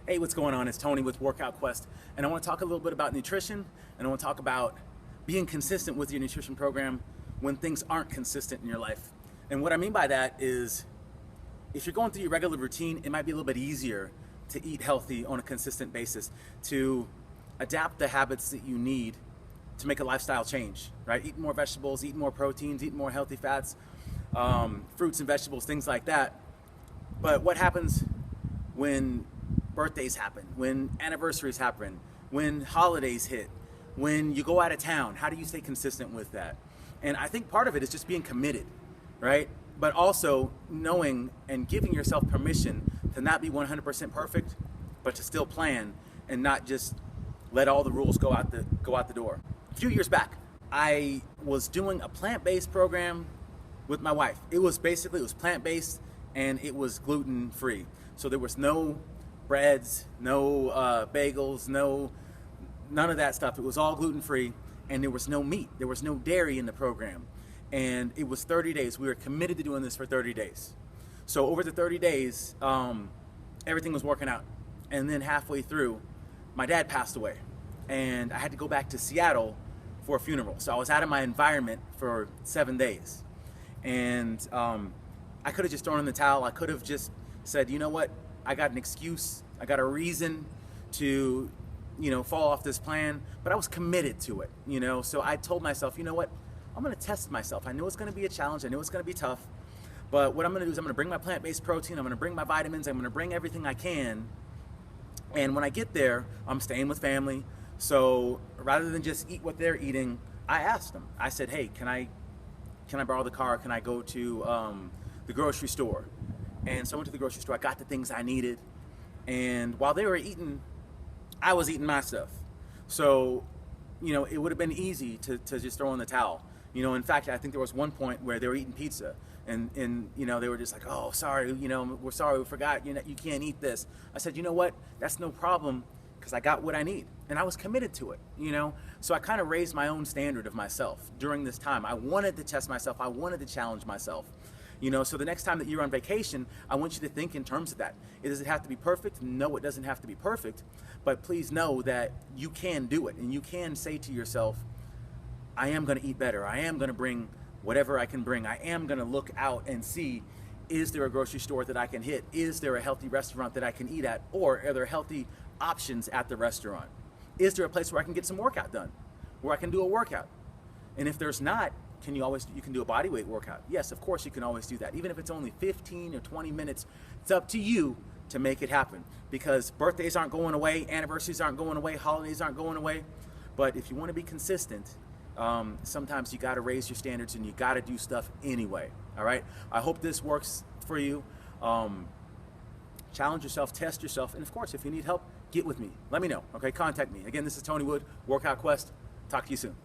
Hey, what's going on? It's Tony with Workout Quest, and I want to talk a little bit about nutrition, and I want to talk about being consistent with your nutrition program when things aren't consistent in your life. And what I mean by that is, if you're going through your regular routine, it might be a little bit easier to eat healthy on a consistent basis, to adapt the habits that you need to make a lifestyle change, right? Eating more vegetables, eating more proteins, eating more healthy fats, fruits and vegetables, things like that. But what happens when birthdays happen, when anniversaries happen, when holidays hit, when you go out of town? How do you stay consistent with that? And I think part of it is just being committed, right? But also knowing and giving yourself permission to not be 100% perfect, but to still plan and not just let all the rules go out the door. A few years back, I was doing a plant-based program with my wife. It was plant-based and it was gluten-free. So there was no breads, no bagels, none of that stuff. It was all gluten-free, and there was no meat. There was no dairy in the program. And it was 30 days. We were committed to doing this for 30 days. So over the 30 days, everything was working out. And then halfway through, my dad passed away. And I had to go back to Seattle for a funeral. So I was out of my environment for 7 days. And I could have just thrown in the towel. I could have just said, you know what? I got an excuse, I got a reason to, fall off this plan, but I was committed to it, So I told myself, you know what, I'm gonna test myself. I know it's gonna be a challenge, I know it's gonna be tough, but what I'm gonna do is I'm gonna bring my plant-based protein, I'm gonna bring my vitamins, I'm gonna bring everything I can, and when I get there, I'm staying with family. So rather than just eat what they're eating, I asked them, I said, hey, can I borrow the car? Can I go to the grocery store? And so I went to the grocery store, I got the things I needed, and while they were eating, I was eating my stuff. So, it would have been easy to just throw in the towel. In fact, I think there was one point where they were eating pizza, and they were just like, oh, sorry, we're sorry, we forgot, you can't eat this. I said, you know what, that's no problem, because I got what I need, and I was committed to it, So I kind of raised my own standard of myself during this time. I wanted to test myself, I wanted to challenge myself. So the next time that you're on vacation, I want you to think in terms of that. Does it have to be perfect? No, it doesn't have to be perfect. But please know that you can do it. And you can say to yourself, I am going to eat better. I am going to bring whatever I can bring. I am going to look out and see, is there a grocery store that I can hit? Is there a healthy restaurant that I can eat at? Or are there healthy options at the restaurant? Is there a place where I can get some workout done? Where I can do a workout? And if there's not, you can do a body weight workout. Yes, of course you can always do that. Even if it's only 15 or 20 minutes, it's up to you to make it happen, because birthdays aren't going away, anniversaries aren't going away, holidays aren't going away. But if you want to be consistent, sometimes you got to raise your standards and you got to do stuff anyway. All right. I hope this works for you. Challenge yourself, test yourself, and of course, if you need help, get with me. Let me know. Okay, contact me. Again, this is Tony Wood, Workout Quest. Talk to you soon.